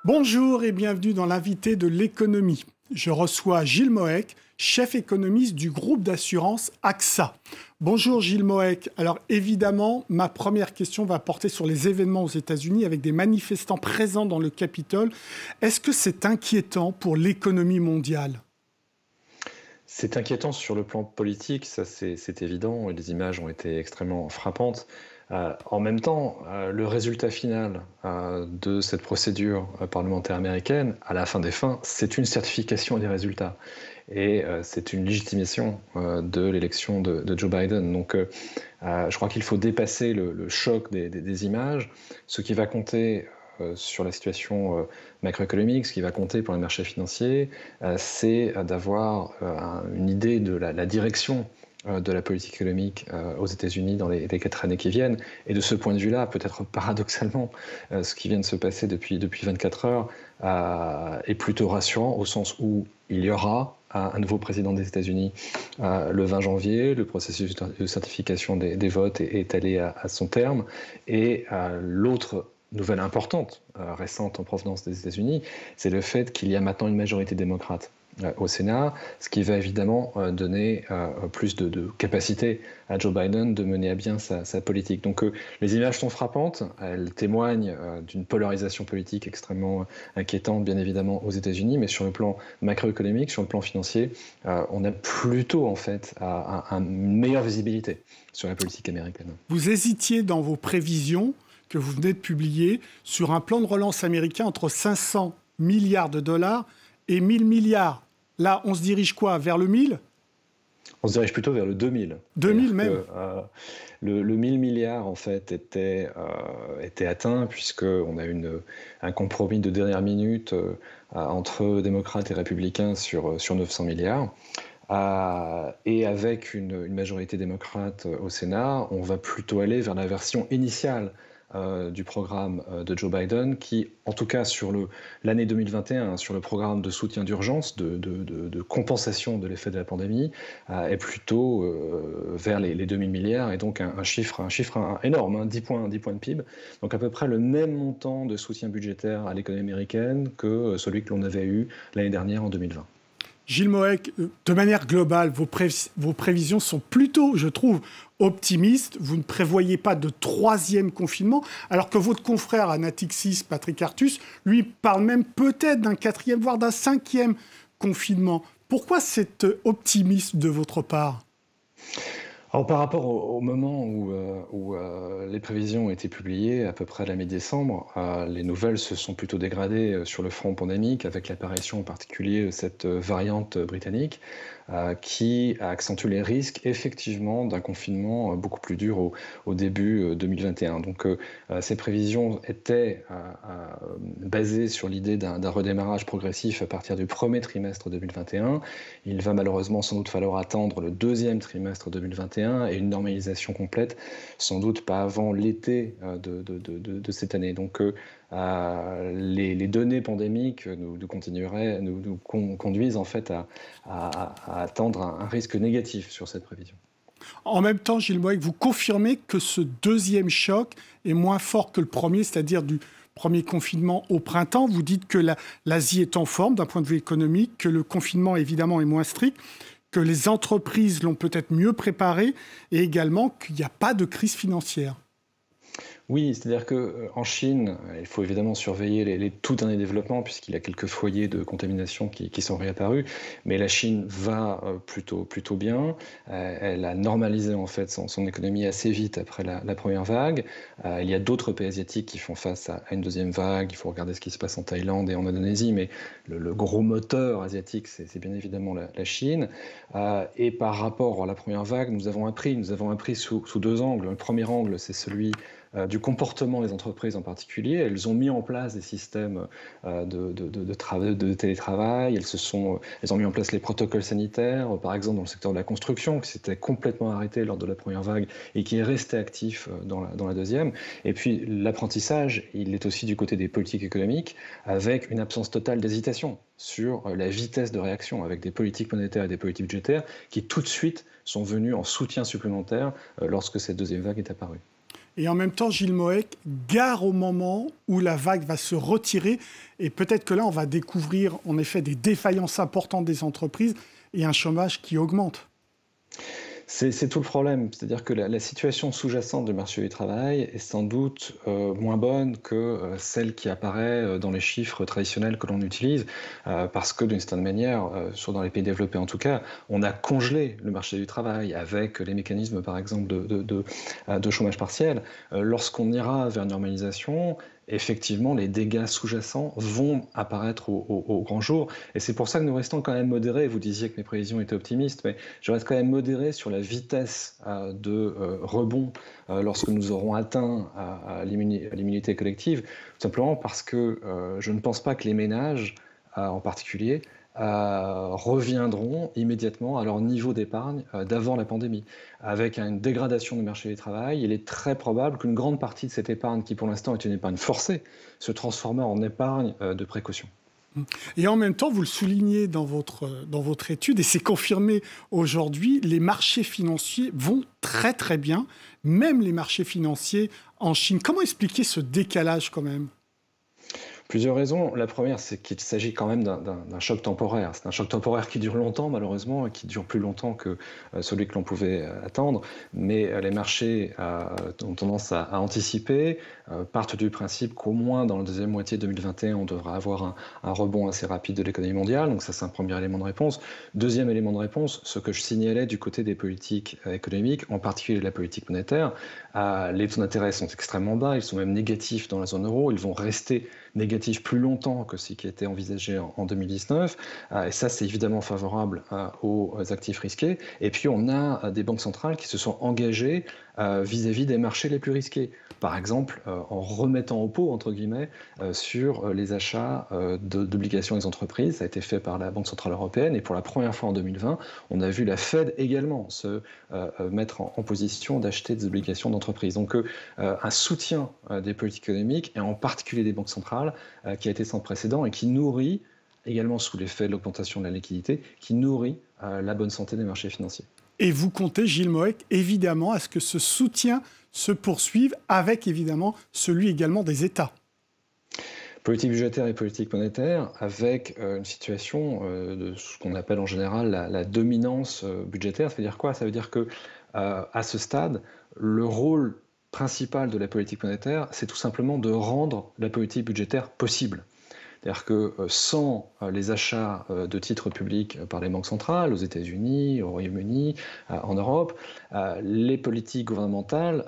Bonjour et bienvenue dans l'invité de l'économie. Je reçois Gilles Moec, chef économiste du groupe d'assurance AXA. Bonjour Gilles Moec. Alors évidemment, ma première question va porter sur les événements aux États-Unis avec des manifestants présents dans le Capitole. Est-ce que c'est inquiétant pour l'économie mondiale ? C'est inquiétant sur le plan politique, ça c'est évident, et les images ont été extrêmement frappantes. En même temps, le résultat final de cette procédure parlementaire américaine, à la fin des fins, c'est une certification des résultats. Et c'est une légitimation de l'élection de Joe Biden. Donc je crois qu'il faut dépasser le choc des images. Ce qui va compter sur la situation macroéconomique, ce qui va compter pour les marchés financiers, c'est d'avoir une idée de la direction de la politique économique aux États-Unis dans les 4 années qui viennent. Et de ce point de vue-là, peut-être paradoxalement, ce qui vient de se passer depuis 24 heures est plutôt rassurant au sens où il y aura un nouveau président des États-Unis le 20 janvier. Le processus de certification des votes est allé à son terme. Et l'autre nouvelle importante, récente en provenance des États-Unis, c'est le fait qu'il y a maintenant une majorité démocrate au Sénat, ce qui va évidemment donner plus de capacité à Joe Biden de mener à bien sa politique. Donc les images sont frappantes, elles témoignent d'une polarisation politique extrêmement inquiétante, bien évidemment, aux États-Unis, mais sur le plan macroéconomique, sur le plan financier, on a plutôt en fait une meilleure visibilité sur la politique américaine. Vous hésitiez dans vos prévisions que vous venez de publier sur un plan de relance américain entre 500 milliards de dollars et 1000 milliards. Là, on se dirige quoi? Vers le 1000? On se dirige plutôt vers le 2000. 2000 même. Le 1000 milliards, en fait, était atteint, puisqu'on a un compromis de dernière minute entre démocrates et républicains sur 900 milliards. Et avec une majorité démocrate au Sénat, on va plutôt aller vers la version initiale du programme de Joe Biden, qui, en tout cas sur l'année 2021, sur le programme de soutien d'urgence, de compensation de l'effet de la pandémie, est plutôt vers les 2000 milliards, et donc un chiffre énorme, 10 points de PIB, donc à peu près le même montant de soutien budgétaire à l'économie américaine que celui que l'on avait eu l'année dernière en 2020. Gilles Moec, de manière globale, vos prévisions sont plutôt, je trouve, optimistes. Vous ne prévoyez pas de 3e confinement, alors que votre confrère à Natixis, Patrick Artus, lui parle même peut-être d'un 4e, voire d'un 5e confinement. Pourquoi cet optimisme de votre part ? Alors, par rapport au moment où les prévisions ont été publiées, à peu près à la mi-décembre, les nouvelles se sont plutôt dégradées sur le front pandémique, avec l'apparition en particulier de cette variante britannique, qui accentue les risques effectivement d'un confinement beaucoup plus dur au début 2021. Donc ces prévisions étaient basées sur l'idée d'un redémarrage progressif à partir du premier trimestre 2021. Il va malheureusement sans doute falloir attendre le 2e trimestre 2021 et une normalisation complète, sans doute pas avant l'été de cette année. Donc les données pandémiques nous conduisent en fait à attendre un risque négatif sur cette prévision. En même temps, Gilles Moec, vous confirmez que ce 2e choc est moins fort que le premier, c'est-à-dire du premier confinement au printemps. Vous dites que l'Asie est en forme d'un point de vue économique, que le confinement évidemment est moins strict, que les entreprises l'ont peut-être mieux préparé et également qu'il n'y a pas de crise financière. Oui, c'est-à-dire qu'en Chine, il faut évidemment surveiller les tout derniers développements, puisqu'il y a quelques foyers de contamination qui sont réapparus, mais la Chine va plutôt bien. Elle a normalisé en fait son économie assez vite après la première vague. Il y a d'autres pays asiatiques qui font face à une 2e vague. Il faut regarder ce qui se passe en Thaïlande et en Indonésie, mais le gros moteur asiatique, c'est bien évidemment la Chine. Et par rapport à la première vague, nous avons appris sous 2 angles. Le premier angle, c'est celui du comportement des entreprises en particulier. Elles ont mis en place des systèmes de télétravail, elles ont mis en place les protocoles sanitaires, par exemple dans le secteur de la construction, qui s'était complètement arrêté lors de la première vague et qui est resté actif dans la 2e. Et puis l'apprentissage, il est aussi du côté des politiques économiques, avec une absence totale d'hésitation sur la vitesse de réaction, avec des politiques monétaires et des politiques budgétaires qui tout de suite sont venues en soutien supplémentaire lorsque cette 2e vague est apparue. Et en même temps, Gilles Moec, gare au moment où la vague va se retirer. Et peut-être que là, on va découvrir en effet des défaillances importantes des entreprises et un chômage qui augmente. C'est tout le problème, c'est-à-dire que la situation sous-jacente du marché du travail est sans doute moins bonne que celle qui apparaît dans les chiffres traditionnels que l'on utilise, parce que d'une certaine manière, sur dans les pays développés en tout cas, on a congelé le marché du travail avec les mécanismes par exemple de chômage partiel. Lorsqu'on ira vers une normalisation, effectivement, les dégâts sous-jacents vont apparaître au grand jour. Et c'est pour ça que nous restons quand même modérés. Vous disiez que mes prévisions étaient optimistes, mais je reste quand même modéré sur la vitesse de rebond lorsque nous aurons atteint l'immunité collective, tout simplement parce que je ne pense pas que les ménages, en particulier, reviendront immédiatement à leur niveau d'épargne d'avant la pandémie. Avec une dégradation du marché du travail, il est très probable qu'une grande partie de cette épargne, qui pour l'instant est une épargne forcée, se transformera en épargne de précaution. Et en même temps, vous le soulignez dans votre étude, et c'est confirmé aujourd'hui, les marchés financiers vont très très bien, même les marchés financiers en Chine. Comment expliquer ce décalage quand même ? Plusieurs raisons. La première, c'est qu'il s'agit quand même d'un choc temporaire. C'est un choc temporaire qui dure longtemps, malheureusement, et qui dure plus longtemps que celui que l'on pouvait attendre. Mais les marchés ont tendance à anticiper, partent du principe qu'au moins dans la deuxième moitié 2021, on devra avoir un rebond assez rapide de l'économie mondiale. Donc ça, c'est un premier élément de réponse. Deuxième élément de réponse, ce que je signalais du côté des politiques économiques, en particulier de la politique monétaire. Les taux d'intérêt sont extrêmement bas, ils sont même négatifs dans la zone euro, ils vont rester négatif plus longtemps que ce qui était envisagé en 2019. Et ça, c'est évidemment favorable aux actifs risqués. Et puis, on a des banques centrales qui se sont engagées vis-à-vis des marchés les plus risqués. Par exemple, en remettant au pot, entre guillemets, sur les achats d'obligations des entreprises. Ça a été fait par la Banque Centrale Européenne. Et pour la première fois en 2020, on a vu la Fed également se mettre en position d'acheter des obligations d'entreprise. Donc, un soutien des politiques économiques, et en particulier des banques centrales, qui a été sans précédent et qui nourrit, également sous l'effet de l'augmentation de la liquidité, qui nourrit la bonne santé des marchés financiers. Et vous comptez, Gilles Moec, évidemment, à ce que ce soutien se poursuive avec, évidemment, celui également des États. Politique budgétaire et politique monétaire, avec une situation de ce qu'on appelle en général la dominance budgétaire. Ça veut dire quoi ? Ça veut dire que à ce stade, le rôle principal de la politique monétaire, c'est tout simplement de rendre la politique budgétaire possible. C'est-à-dire que sans les achats de titres publics par les banques centrales, aux États-Unis, au Royaume-Uni, en Europe, les politiques gouvernementales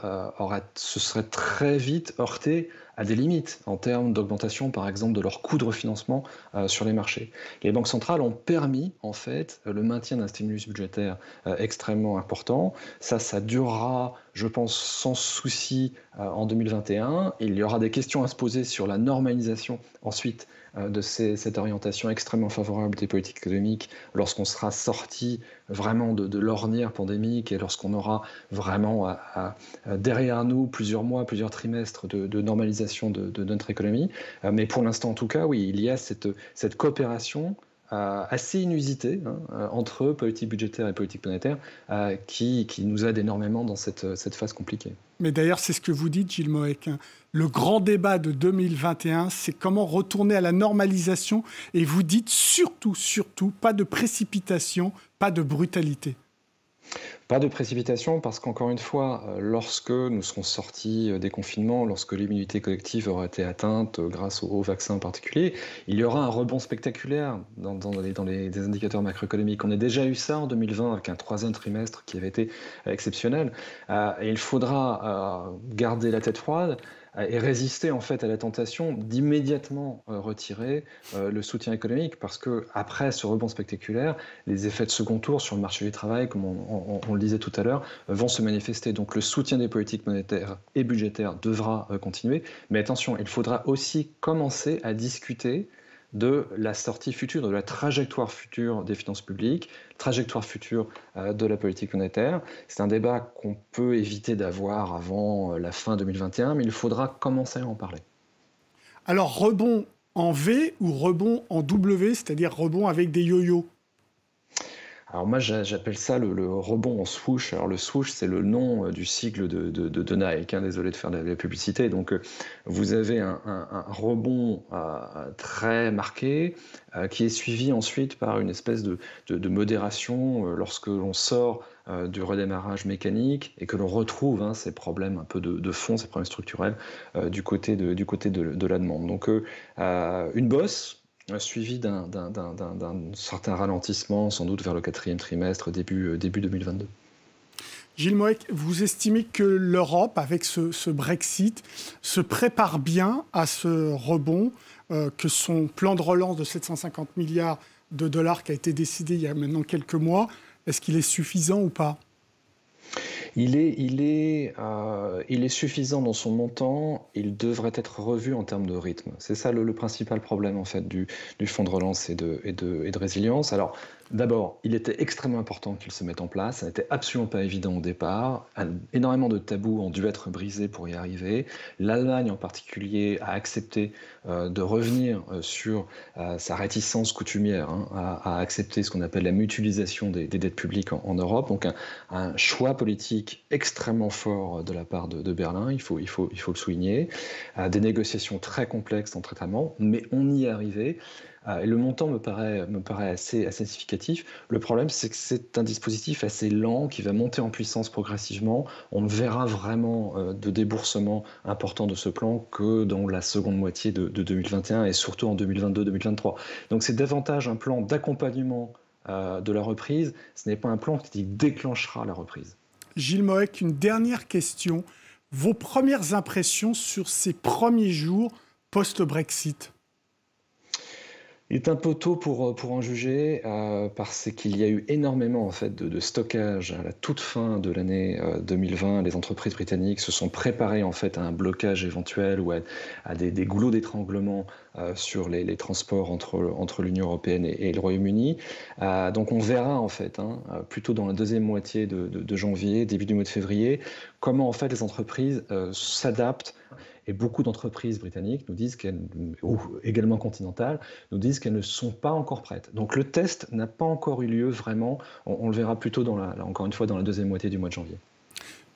se seraient très vite heurtées à des limites en termes d'augmentation, par exemple, de leur coût de refinancement sur les marchés. Les banques centrales ont permis, en fait, le maintien d'un stimulus budgétaire extrêmement important. Ça durera, je pense, sans souci en 2021. Il y aura des questions à se poser sur la normalisation ensuite de cette orientation extrêmement favorable des politiques économiques lorsqu'on sera sorti vraiment de l'ornière pandémique et lorsqu'on aura vraiment derrière nous plusieurs mois, plusieurs trimestres de normalisation de notre économie. Mais pour l'instant, en tout cas, oui, il y a cette coopération assez inusitée entre politique budgétaire et politique monétaire qui nous aide énormément dans cette phase compliquée. Mais d'ailleurs, c'est ce que vous dites, Gilles Moec. Le grand débat de 2021, c'est comment retourner à la normalisation. Et vous dites surtout, pas de précipitation, pas de brutalité. Pas de précipitation parce qu'encore une fois, lorsque nous serons sortis des confinements, lorsque l'immunité collective aura été atteinte grâce au vaccin en particulier, il y aura un rebond spectaculaire dans des indicateurs macroéconomiques. On a déjà eu ça en 2020 avec un troisième trimestre qui avait été exceptionnel. Et il faudra garder la tête froide et résister en fait à la tentation d'immédiatement retirer le soutien économique parce que après ce rebond spectaculaire, les effets de second tour sur le marché du travail, comme on le disait tout à l'heure, vont se manifester. Donc le soutien des politiques monétaires et budgétaires devra continuer, mais attention, il faudra aussi commencer à discuter de la sortie future, de la trajectoire future des finances publiques, trajectoire future de la politique monétaire. C'est un débat qu'on peut éviter d'avoir avant la fin 2021, mais il faudra commencer à en parler. Alors, rebond en V ou rebond en W, c'est-à-dire rebond avec des yo-yo ? Alors moi, j'appelle ça le rebond en swoosh. Alors le swoosh, c'est le nom du sigle de Nike, hein, désolé de faire de la publicité. Donc vous avez un rebond très marqué qui est suivi ensuite par une espèce de modération lorsque l'on sort du redémarrage mécanique et que l'on retrouve ces problèmes un peu de fond, ces problèmes structurels du côté de la demande. Donc une bosse suivi d'un certain ralentissement, sans doute vers le 4e trimestre, début 2022. Gilles Moec, vous estimez que l'Europe, avec ce Brexit, se prépare bien à ce rebond, que son plan de relance de 750 milliards de dollars qui a été décidé il y a maintenant quelques mois, est-ce qu'il est suffisant ou pas ? Il est suffisant dans son montant, il devrait être revu en termes de rythme. C'est ça le principal problème en fait du fonds de relance et de résilience. Alors d'abord, il était extrêmement important qu'il se mette en place, ça n'était absolument pas évident au départ, énormément de tabous ont dû être brisés pour y arriver. L'Allemagne en particulier a accepté de revenir sur sa réticence coutumière à accepter ce qu'on appelle la mutualisation des dettes publiques en Europe, donc un choix politique extrêmement fort de la part de Berlin, il faut le souligner, des négociations très complexes entre États membres, mais on y est arrivé. Et le montant me paraît assez significatif. Le problème, c'est que c'est un dispositif assez lent qui va monter en puissance progressivement. On ne verra vraiment de déboursement important de ce plan que dans la seconde moitié de 2021 et surtout en 2022-2023. Donc c'est davantage un plan d'accompagnement de la reprise. Ce n'est pas un plan qui déclenchera la reprise. Gilles Moec, une dernière question. Vos premières impressions sur ces premiers jours post-Brexit ? Il est un peu tôt pour en juger parce qu'il y a eu énormément en fait de stockage à la toute fin de l'année 2020. Les entreprises britanniques se sont préparées en fait à un blocage éventuel ou à des goulots d'étranglement sur les transports entre l'Union européenne et le Royaume-Uni. Donc on verra en fait plutôt dans la deuxième moitié de janvier, début du mois de février, comment en fait les entreprises s'adaptent. Et beaucoup d'entreprises britanniques nous disent ou également continentales, nous disent qu'elles ne sont pas encore prêtes. Donc le test n'a pas encore eu lieu vraiment. On le verra plutôt encore une fois dans la deuxième moitié du mois de janvier.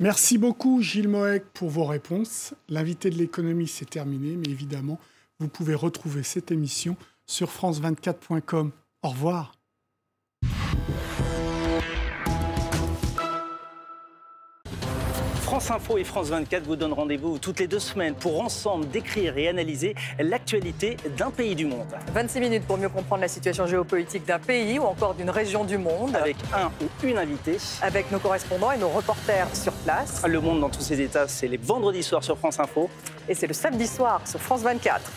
Merci beaucoup Gilles Moec pour vos réponses. L'invité de l'économie, c'est terminé, mais évidemment, vous pouvez retrouver cette émission sur france24.com. Au revoir. France Info et France 24 vous donnent rendez-vous toutes les 2 semaines pour ensemble décrire et analyser l'actualité d'un pays du monde. 26 minutes pour mieux comprendre la situation géopolitique d'un pays ou encore d'une région du monde. Avec un ou une invitée. Avec nos correspondants et nos reporters sur place. Le monde dans tous ses états, c'est les vendredis soirs sur France Info. Et c'est le samedi soir sur France 24.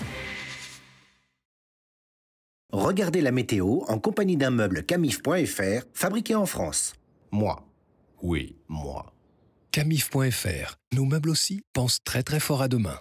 Regardez la météo en compagnie d'un meuble Camif.fr, fabriqué en France. Moi. Oui, moi. Camif.fr. Nos meubles aussi pensent très très fort à demain.